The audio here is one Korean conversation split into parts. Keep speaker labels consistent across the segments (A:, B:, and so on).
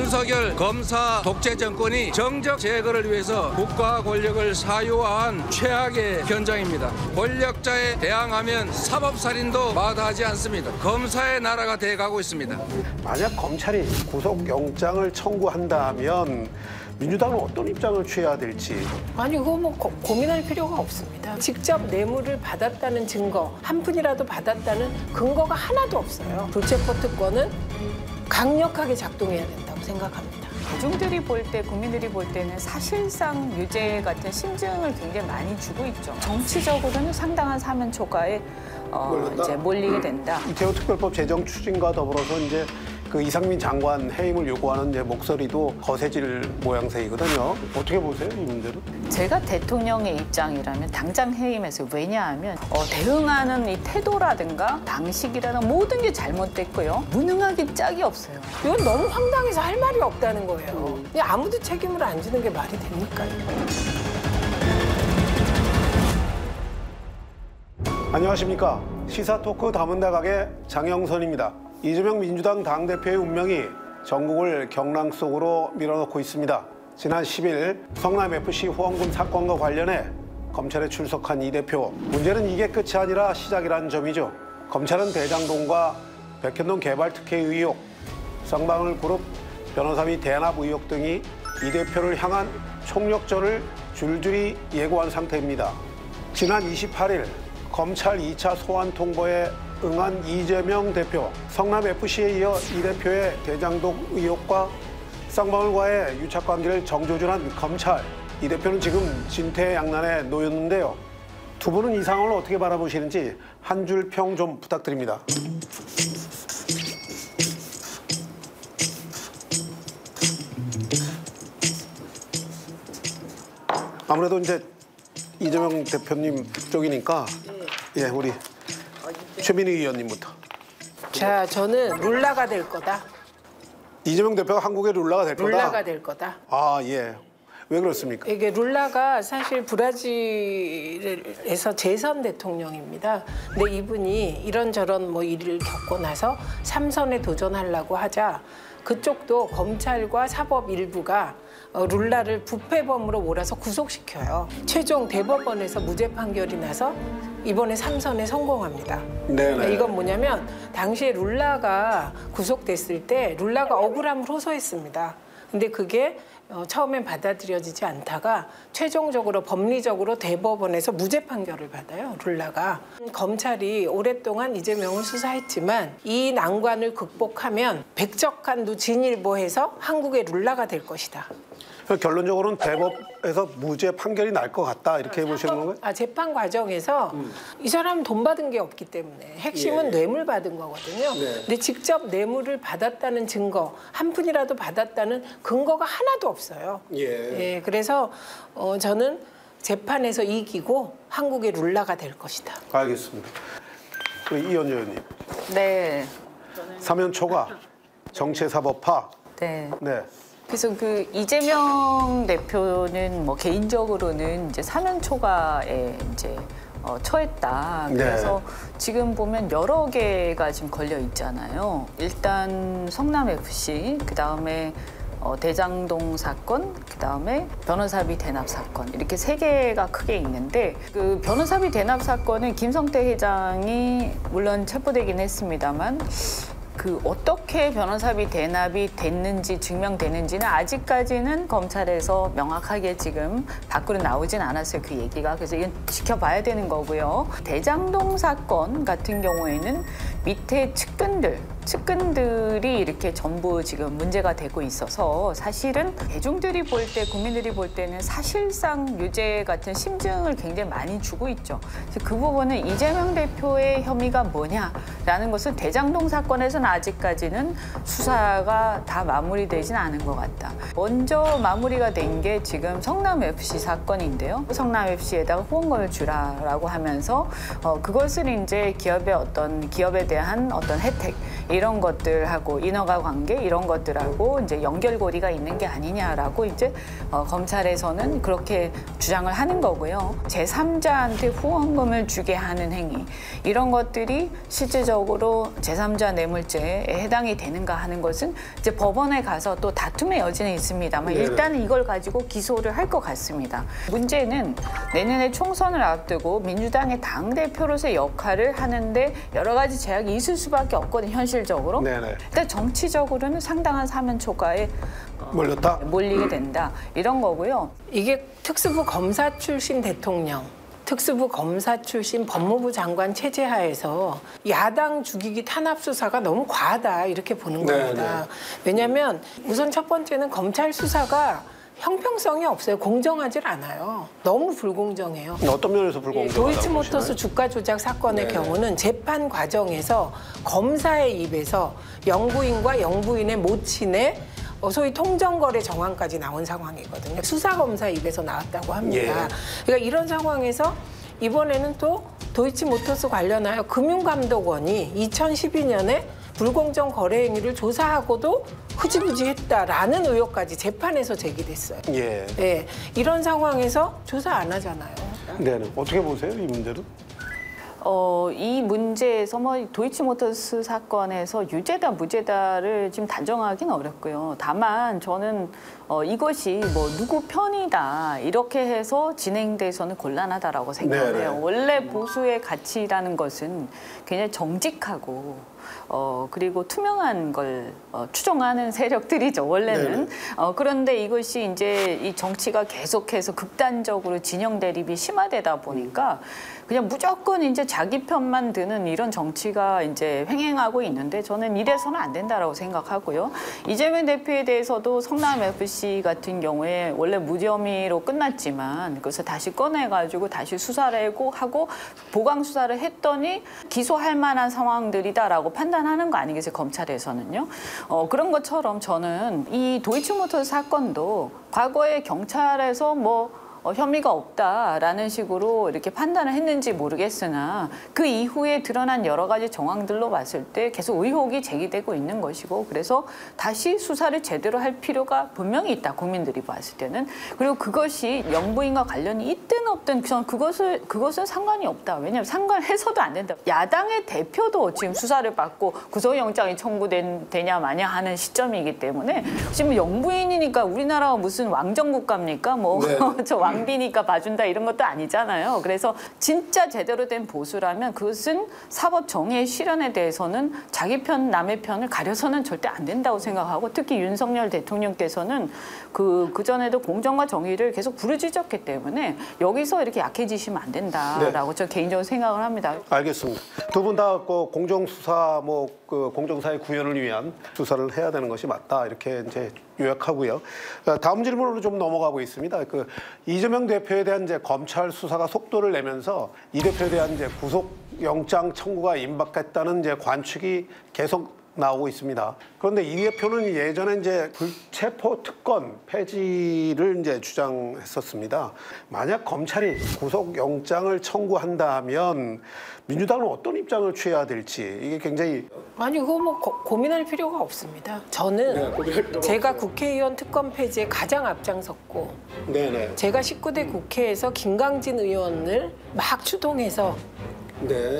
A: 윤석열 검사 독재 정권이 정적 제거를 위해서 국가 권력을 사유화한 최악의 현장입니다. 권력자에 대항하면 사법살인도 마다하지 않습니다. 검사의 나라가 돼가고 있습니다.
B: 만약 검찰이 구속영장을 청구한다면 민주당은 어떤 입장을 취해야 될지.
C: 아니 그거 뭐 고민할 필요가 없습니다. 직접 뇌물을 받았다는 증거, 한 푼이라도 받았다는 근거가 하나도 없어요. 불체포 특권은 강력하게 작동해야 된다고 생각합니다.
D: 대중들이 볼 때, 국민들이 볼 때는 사실상 유죄 같은 심증을 굉장히 많이 주고 있죠. 정치적으로는 상당한 사면 초과에 이제 몰리게 된다.
B: 이태호 특별법 제정 추진과 더불어서 이제 그 이상민 장관 해임을 요구하는 이제 목소리도 거세질 모양새이거든요. 어떻게 보세요, 이 문제는?
D: 제가 대통령의 입장이라면 당장 해임해서 왜냐하면 대응하는 이 태도라든가 방식이라든가 모든 게 잘못됐고요. 무능하기 짝이 없어요.
C: 이건 너무 황당해서 할 말이 없다는 거예요. 그냥 아무도 책임을 안 지는 게 말이 됩니까요?
B: 안녕하십니까. 시사토크 다문다각의 장영선입니다. 이재명 민주당 당대표의 운명이 전국을 경랑 속으로 밀어넣고 있습니다. 지난 10일 성남FC 후원금 사건과 관련해 검찰에 출석한 이 대표. 문제는 이게 끝이 아니라 시작이라는 점이죠. 검찰은 대장동과 백현동 개발 특혜 의혹, 쌍방울 그룹 변호사비 대납 의혹 등이 이 대표를 향한 총력전을 줄줄이 예고한 상태입니다. 지난 28일 검찰 2차 소환 통보에 응한 이재명 대표, 성남FC에 이어 이 대표의 대장동 의혹과 쌍방울과의 유착관계를 정조준한 검찰. 이 대표는 지금 진퇴양난에 놓였는데요. 두 분은 이 상황을 어떻게 바라보시는지 한 줄 평 좀 부탁드립니다. 아무래도 이제 이재명 대표님 쪽이니까 예, 우리 최민희 의원님부터.
C: 자, 저는 룰라가 될 거다.
B: 이재명 대표가 한국의 룰라가 될 거다?
C: 룰라가 될 거다.
B: 아, 예. 왜 그렇습니까?
C: 이게 룰라가 사실 브라질에서 재선 대통령입니다. 근데 이분이 이런저런 뭐 일을 겪고 나서 3선에 도전하려고 하자 그쪽도 검찰과 사법 일부가 룰라를 부패범으로 몰아서 구속시켜요. 최종 대법원에서 무죄 판결이 나서 이번에 3선에 성공합니다.
B: 네네.
C: 이건 뭐냐면 당시에 룰라가 구속됐을 때 룰라가 억울함을 호소했습니다. 근데 그게 처음엔 받아들여지지 않다가 최종적으로 법리적으로 대법원에서 무죄 판결을 받아요, 룰라가. 검찰이 오랫동안 이재명을 수사했지만 이 난관을 극복하면 백적간두 진일보해서 한국의 룰라가 될 것이다.
B: 결론적으로는 대법에서 무죄 판결이 날 것 같다 이렇게 보시는 건가요?
C: 재판 과정에서 이 사람은 돈 받은 게 없기 때문에 핵심은 뇌물 받은 거거든요.
B: 네.
C: 근데 직접 뇌물을 받았다는 증거, 한 푼이라도 받았다는 근거가 하나도 없어요.
B: 예.
C: 그래서 저는 재판에서 이기고 한국의 룰라가 될 것이다.
B: 알겠습니다. 우리 이현주 의원님.
D: 네.
B: 사면 초과, 정치사법화.
D: 네.
B: 네.
D: 그래서 그 이재명 대표는 뭐 개인적으로는 이제 사면 초과에 이제 처했다. 그래서 지금 보면 여러 개가 지금 걸려 있잖아요. 일단 성남FC, 그 다음에 대장동 사건, 그 다음에 변호사비 대납 사건, 이렇게 세 개가 크게 있는데 그 변호사비 대납 사건은 김성태 회장이 물론 체포되긴 했습니다만 그 어떻게 변호사비 대납이 됐는지 증명되는지는 아직까지는 검찰에서 명확하게 지금 밖으로 나오진 않았어요, 그 얘기가. 그래서 이건 지켜봐야 되는 거고요. 대장동 사건 같은 경우에는 밑에 측근들이 이렇게 전부 지금 문제가 되고 있어서 사실은 대중들이 볼 때, 국민들이 볼 때는 사실상 유죄 같은 심증을 굉장히 많이 주고 있죠. 그래서 그 부분은 이재명 대표의 혐의가 뭐냐라는 것은 대장동 사건에서는 아직까지는 수사가 다 마무리되진 않은 것 같다. 먼저 마무리가 된 게 지금 성남FC 사건인데요. 성남FC에다가 후원금을 주라라고 하면서 그것을 이제 기업에 대한 어떤 혜택, 이런 것들하고 인허가 관계 이런 것들하고 이제 연결고리가 있는 게 아니냐라고 이제 검찰에서는 그렇게 주장을 하는 거고요. 제3자한테 후원금을 주게 하는 행위 이런 것들이 실질적으로 제3자 뇌물죄에 해당이 되는가 하는 것은 이제 법원에 가서 또 다툼의 여지는 있습니다만 일단은 이걸 가지고 기소를 할 것 같습니다. 문제는 내년에 총선을 앞두고 민주당의 당대표로서의 역할을 하는데 여러 가지 제약이 있을 수밖에 없거든요, 현실적으로. 일단 정치적으로는 상당한 사면 초과에 몰리게 된다. 이런 거고요.
C: 이게 특수부 검사 출신 대통령, 특수부 검사 출신 법무부 장관 체제 하에서 야당 죽이기 탄압 수사가 너무 과하다 이렇게 보는 겁니다. 왜냐하면 우선 첫 번째는 검찰 수사가 형평성이 없어요. 공정하지 않아요. 너무 불공정해요.
B: 어떤 면에서 불공정하다고
C: 도이치모터스 주가 조작 사건의 경우는 재판 과정에서 검사의 입에서 영부인과 영부인의 모친의 소위 통정거래 정황까지 나온 상황이거든요. 수사검사 입에서 나왔다고 합니다. 그러니까 이런 상황에서 이번에는 또 도이치모터스 관련하여 금융감독원이 2012년에 불공정 거래 행위를 조사하고도 흐지부지했다라는 의혹까지 재판에서 제기됐어요. 이런 상황에서 조사 안 하잖아요.
B: 어떻게 보세요, 이 문제는?
D: 이 문제에서 도이치모터스 사건에서 유죄다 무죄다를 지금 단정하기는 어렵고요. 다만 저는 이것이 누구 편이다 이렇게 해서 진행돼서는 곤란하다라고 생각을 해요. 원래 보수의 가치라는 것은 굉장히 정직하고 그리고 투명한 걸 추종하는 세력들이죠, 원래는. 그런데 이것이 이제 이 정치가 계속해서 극단적으로 진영 대립이 심화되다 보니까 그냥 무조건 이제 자기 편만 드는 이런 정치가 이제 횡행하고 있는데 저는 이래서는 안 된다라고 생각하고요. 이재명 대표에 대해서도 성남 FC 같은 경우에 원래 무혐의로 끝났지만 그래서 다시 꺼내가지고 다시 수사를 하고 보강 수사를 했더니 기소할 만한 상황들이다라고 판단하는 거 아니겠어요, 검찰에서는요. 그런 것처럼 저는 이 도이치모터스 사건도 과거에 경찰에서 혐의가 없다라는 식으로 이렇게 판단을 했는지 모르겠으나 그 이후에 드러난 여러 가지 정황들로 봤을 때 계속 의혹이 제기되고 있는 것이고 그래서 다시 수사를 제대로 할 필요가 분명히 있다, 국민들이 봤을 때는. 그리고 그것이 영부인과 관련이 있든 없든 저는 그것은 상관이 없다. 왜냐하면 상관해서도 안 된다. 야당의 대표도 지금 수사를 받고 구속영장이 청구되냐 마냐 하는 시점이기 때문에 지금 영부인이니까 우리나라가 무슨 왕정국가입니까? 저 왕비니까 봐준다 이런 것도 아니잖아요. 그래서 진짜 제대로 된 보수라면 그것은 사법 정의의 실현에 대해서는 자기 편 남의 편을 가려서는 절대 안 된다고 생각하고 특히 윤석열 대통령께서는 그전에도 공정과 정의를 계속 부르짖었기 때문에 여기서 이렇게 약해지시면 안 된다라고 저 개인적으로 생각을 합니다.
B: 알겠습니다. 두 분 다 공정수사 공정사의 구현을 위한 수사를 해야 되는 것이 맞다 이렇게 이제 요약하고요. 다음 질문으로 좀 넘어가고 있습니다. 이재명 대표에 대한 이제 검찰 수사가 속도를 내면서 이 대표에 대한 이제 구속영장 청구가 임박했다는 이제 관측이 계속 나오고 있습니다. 그런데 이 대표는 예전에 이제 불체포 특권 폐지를 이제 주장했었습니다. 만약 검찰이 구속영장을 청구한다면 민주당은 어떤 입장을 취해야 될지 이게 굉장히
C: 아니 그거 고민할 필요가 없습니다. 저는 제가 국회의원 특권 폐지에 가장 앞장섰고 제가 19대 국회에서 김강진 의원을 막 추동해서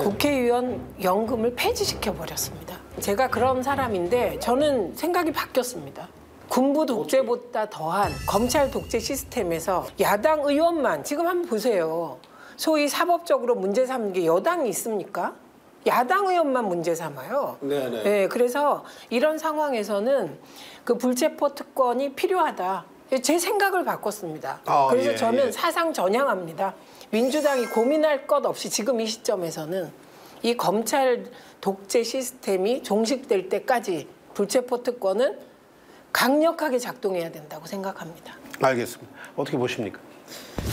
C: 국회의원 연금을 폐지시켜 버렸습니다. 제가 그런 사람인데 저는 생각이 바뀌었습니다. 군부 독재보다 더한 검찰 독재 시스템에서 야당 의원만 지금 한번 보세요. 소위 사법적으로 문제 삼는 게 여당이 있습니까? 야당 의원만 문제 삼아요. 그래서 이런 상황에서는 그 불체포 특권이 필요하다. 제 생각을 바꿨습니다. 그래서 저는 사상 전향합니다. 민주당이 고민할 것 없이 지금 이 시점에서는 이 검찰 독재 시스템이 종식될 때까지 불체포 특권은 강력하게 작동해야 된다고 생각합니다.
B: 알겠습니다. 어떻게 보십니까?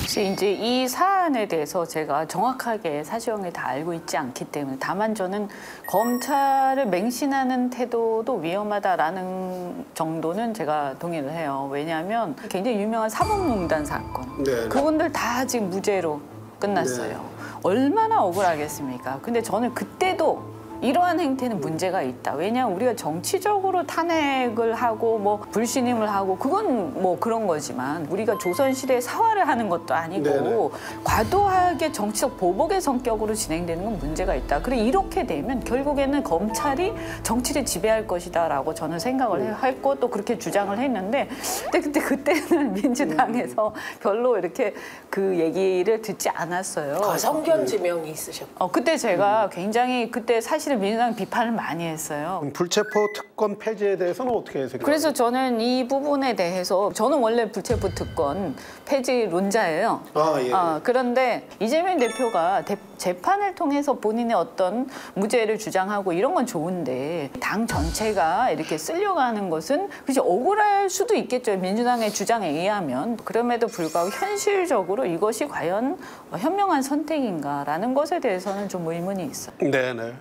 D: 이제 이 사안에 대해서 제가 정확하게 사실관계 다 알고 있지 않기 때문에 다만 저는 검찰을 맹신하는 태도도 위험하다라는 정도는 제가 동의를 해요. 왜냐하면 굉장히 유명한 사법농단 사건 그분들 다 지금 무죄로 끝났어요. 얼마나 억울하겠습니까? 근데 저는 그때도 이러한 행태는 문제가 있다. 왜냐하면 우리가 정치적으로 탄핵을 하고 뭐 불신임을 하고 그건 뭐 그런 거지만 우리가 조선시대에 사활을 하는 것도 아니고
B: 네네.
D: 과도하게 정치적 보복의 성격으로 진행되는 건 문제가 있다. 그래 이렇게 되면 결국에는 검찰이 정치를 지배할 것이다라고 저는 생각을 했고 또 그렇게 주장을 했는데 근데 그때는 민주당에서 별로 이렇게 그 얘기를 듣지 않았어요.
C: 성견 지명이 있으셨고.
D: 그때 제가 굉장히 그때 사실은 민주당 비판을 많이 했어요.
B: 불체포 특권 폐지에 대해서는 어떻게 생각하세요?
D: 그래서 저는 이 부분에 대해서 저는 원래 불체포 특권 폐지론자예요.
B: 예.
D: 그런데 이재명 대표가 재판을 통해서 본인의 어떤 무죄를 주장하고 이런 건 좋은데 당 전체가 이렇게 쓰려고 하는 것은 그렇지 억울할 수도 있겠죠. 민주당의 주장에 의하면. 그럼에도 불구하고 현실적으로 이것이 과연 현명한 선택인가라는 것에 대해서는 좀 의문이 있어요.
B: 네네.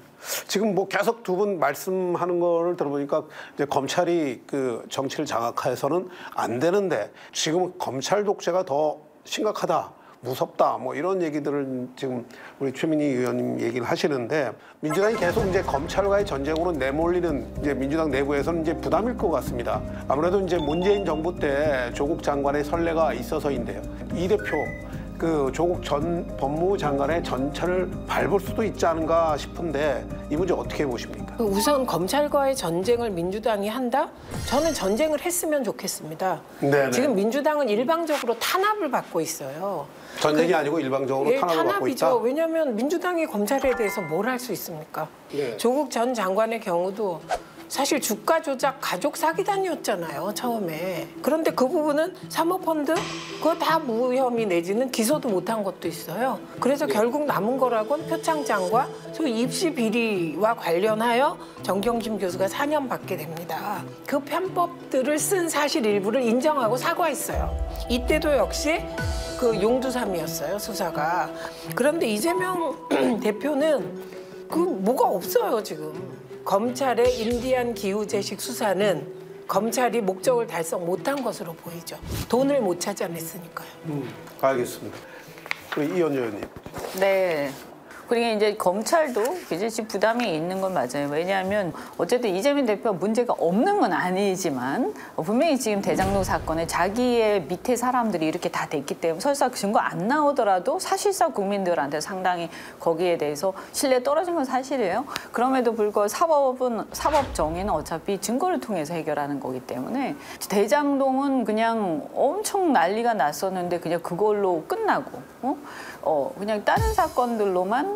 B: 지금 뭐 계속 두 분 말씀하는 거를 들어보니까 이제 검찰이 그 정치를 장악해서는 안 되는데 지금 검찰 독재가 더 심각하다. 무섭다 뭐 이런 얘기들을 지금 우리 최민희 의원님 얘기를 하시는데 민주당이 계속 이제 검찰과의 전쟁으로 내몰리는 이제 민주당 내부에서는 이제 부담일 것 같습니다. 아무래도 이제 문재인 정부 때 조국 장관의 선례가 있어서인데요. 이 대표 그 조국 전 법무부 장관의 전철을 밟을 수도 있지 않은가 싶은데 이 문제 어떻게 보십니까?
C: 우선 검찰과의 전쟁을 민주당이 한다? 저는 전쟁을 했으면 좋겠습니다.
B: 네네.
C: 지금 민주당은 일방적으로 탄압을 받고 있어요.
B: 전쟁이 아니고 일방적으로 탄압을 받고
C: 탄압이죠.
B: 있다?
C: 왜냐하면 민주당이 검찰에 대해서 뭘 할 수 있습니까?
B: 네.
C: 조국 전 장관의 경우도 사실 주가 조작 가족 사기단이었잖아요, 처음에. 그런데 그 부분은 사모펀드 그거 다 무혐의 내지는 기소도 못한 것도 있어요. 그래서 결국 남은 거라고는 표창장과 소위 입시 비리와 관련하여 정경심 교수가 4년 받게 됩니다. 그 편법들을 쓴 사실 일부를 인정하고 사과했어요. 이때도 역시 그 용두삼이었어요, 수사가. 그런데 이재명 대표는 그 뭐가 없어요, 지금. 검찰의 인디안 기후제식 수사는 검찰이 목적을 달성 못한 것으로 보이죠. 돈을 못 찾아냈으니까요.
B: 알겠습니다. 우리 이현주 의원님.
D: 네. 그러니까 이제 검찰도 이제 지금 부담이 있는 건 맞아요. 왜냐하면 어쨌든 이재명 대표가 문제가 없는 건 아니지만 분명히 지금 대장동 사건에 자기의 밑에 사람들이 이렇게 다 됐기 때문에 설사 증거 안 나오더라도 사실상 국민들한테 상당히 거기에 대해서 신뢰 떨어진 건 사실이에요. 그럼에도 불구하고 사법 정의는 어차피 증거를 통해서 해결하는 거기 때문에 대장동은 그냥 엄청 난리가 났었는데 그냥 그걸로 끝나고 그냥 다른 사건들로만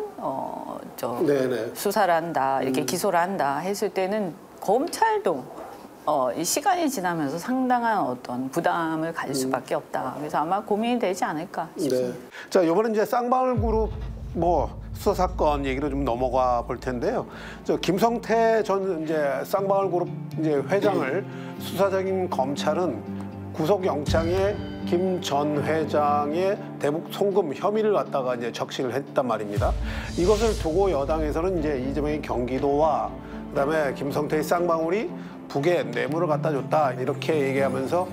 B: 네네.
D: 수사를 한다, 이렇게 기소를 한다 했을 때는 검찰도 이 시간이 지나면서 상당한 어떤 부담을 가질 수밖에 없다. 그래서 아마 고민이 되지 않을까 싶습니다.
B: 네. 자, 이번에 이제 쌍방울 그룹 뭐 수사 사건 얘기로 좀 넘어가 볼 텐데요. 저 김성태 전 이제 쌍방울 그룹 이제 회장을 수사적인 검찰은 구속영장에 김 전 회장의 대북 송금 혐의를 갖다가 이제 적시를 했단 말입니다. 이것을 두고 여당에서는 이제 이재명의 경기도와 그다음에 김성태의 쌍방울이 북에 뇌물을 갖다 줬다 이렇게 얘기하면서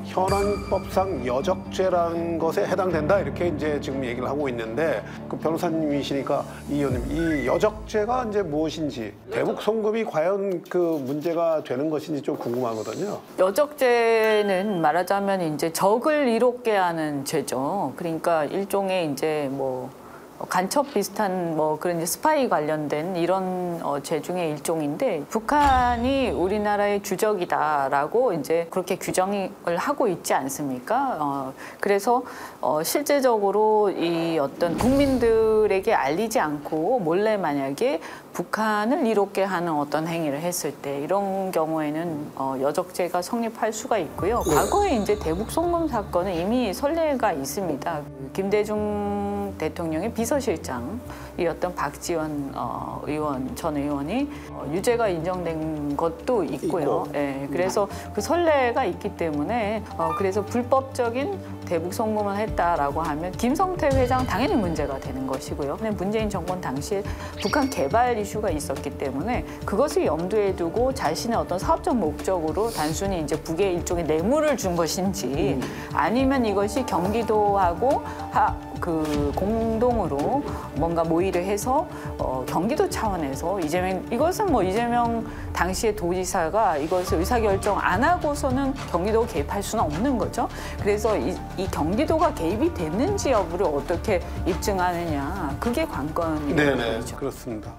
B: 현행법상 여적죄라는 것에 해당된다 이렇게 이제 지금 얘기를 하고 있는데 그 변호사님이시니까 이 의원님 이 여적죄가 이제 무엇인지 대북 송금이 과연 그 문제가 되는 것인지 좀 궁금하거든요.
D: 여적죄는 말하자면 이제 적을 이롭게 하는 죄죠. 그러니까 일종의 이제 뭐 간첩 비슷한 뭐 그런 이제 스파이 관련된 이런 죄 중에 일종인데 북한이 우리나라의 주적이다라고 이제 그렇게 규정을 하고 있지 않습니까? 그래서 실제적으로 이 어떤 국민들에게 알리지 않고 몰래 만약에 북한을 이롭게 하는 어떤 행위를 했을 때 이런 경우에는 여적죄가 성립할 수가 있고요. 과거에 이제 대북 송금 사건은 이미 선례가 있습니다. 김대중 대통령의 비서실장이었던 박지원 의원 전 의원이 유죄가 인정된 것도 있고요. 예, 그래서 그 선례가 있기 때문에 그래서 불법적인 대북 송금을 했다라고 하면 김성태 회장 당연히 문제가 되는 것이고요. 근데 문재인 정권 당시에 북한 개발 이슈가 있었기 때문에 그것을 염두에 두고 자신의 어떤 사업적 목적으로 단순히 이제 북에 일종의 뇌물을 준 것인지 아니면 이것이 경기도하고 공동으로 뭔가 모의를 해서 경기도 차원에서 이것은 뭐 이재명 당시의 도지사가 이것을 의사결정 안 하고서는 경기도 개입할 수는 없는 거죠. 그래서 이 경기도가 개입이 됐는지 여부를 어떻게 입증하느냐, 그게 관건이죠.
B: 네네, 그렇습니다.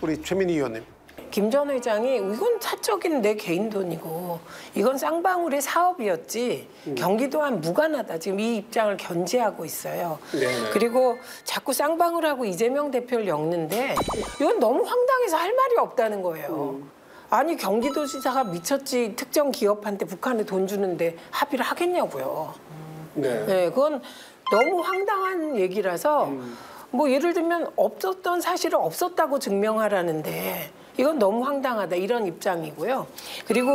B: 우리 최민희 의원님.
C: 김 전 회장이 이건 사적인 내 개인 돈이고 이건 쌍방울의 사업이었지 경기도와는 무관하다. 지금 이 입장을 견지하고 있어요.
B: 네네.
C: 그리고 자꾸 쌍방울하고 이재명 대표를 엮는데 이건 너무 황당해서 할 말이 없다는 거예요. 아니 경기도지사가 미쳤지 특정 기업한테 북한에 돈 주는데 합의를 하겠냐고요.
B: 네.
C: 네, 그건 너무 황당한 얘기라서 뭐 예를 들면 없었던 사실을 없었다고 증명하라는데 이건 너무 황당하다 이런 입장이고요. 그리고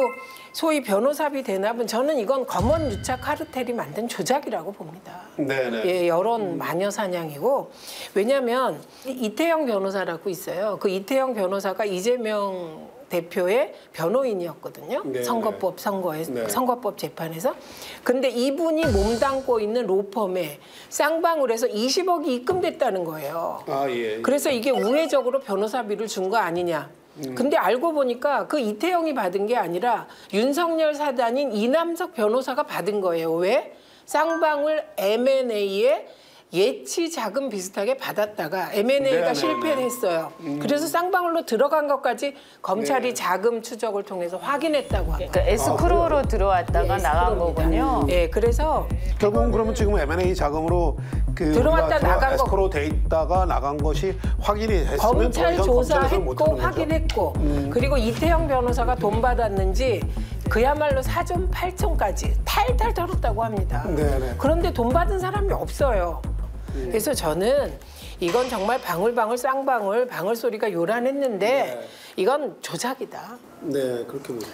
C: 소위 변호사비 대납은 저는 이건 검언 유착 카르텔이 만든 조작이라고 봅니다.
B: 네네.
C: 예, 여론 마녀 사냥이고 왜냐하면 이태영 변호사라고 있어요. 그 이태영 변호사가 이재명 대표의 변호인이었거든요.
B: 네네.
C: 선거법
B: 네.
C: 선거법 재판에서. 근데 이분이 몸담고 있는 로펌에 쌍방울에서 20억이 입금됐다는 거예요.
B: 아, 예.
C: 그래서 이게 우회적으로 변호사비를 준 거 아니냐. 근데 알고 보니까 그 이태영이 받은 게 아니라 윤석열 사단인 이남석 변호사가 받은 거예요. 왜? 쌍방울 M&A에 예치 자금 비슷하게 받았다가 M&A가 실패를 했어요. 그래서 쌍방울로 들어간 것까지 검찰이 자금 추적을 통해서 확인했다고 합니다.
D: 그러니까 에스크로우로 들어왔다가 나간 거군요.
C: 네, 그래서
B: 결국은 그러면 지금 M&A 자금으로
C: 들어왔다 나간 거.
B: 에스크로 돼 있다가 나간 것이 확인이 됐으면
C: 검찰
B: 더 이상 검찰에서는
C: 조사했고
B: 못하는 거죠.
C: 확인했고 그리고 이태영 변호사가 돈 받았는지 그야말로 사전 8촌까지 탈탈 털었다고 합니다.
B: 네네.
C: 그런데 돈 받은 사람이 없어요. 그래서 저는 이건 정말 방울방울 쌍방울 방울 소리가 요란했는데 이건 조작이다.
B: 네, 그렇게 보죠.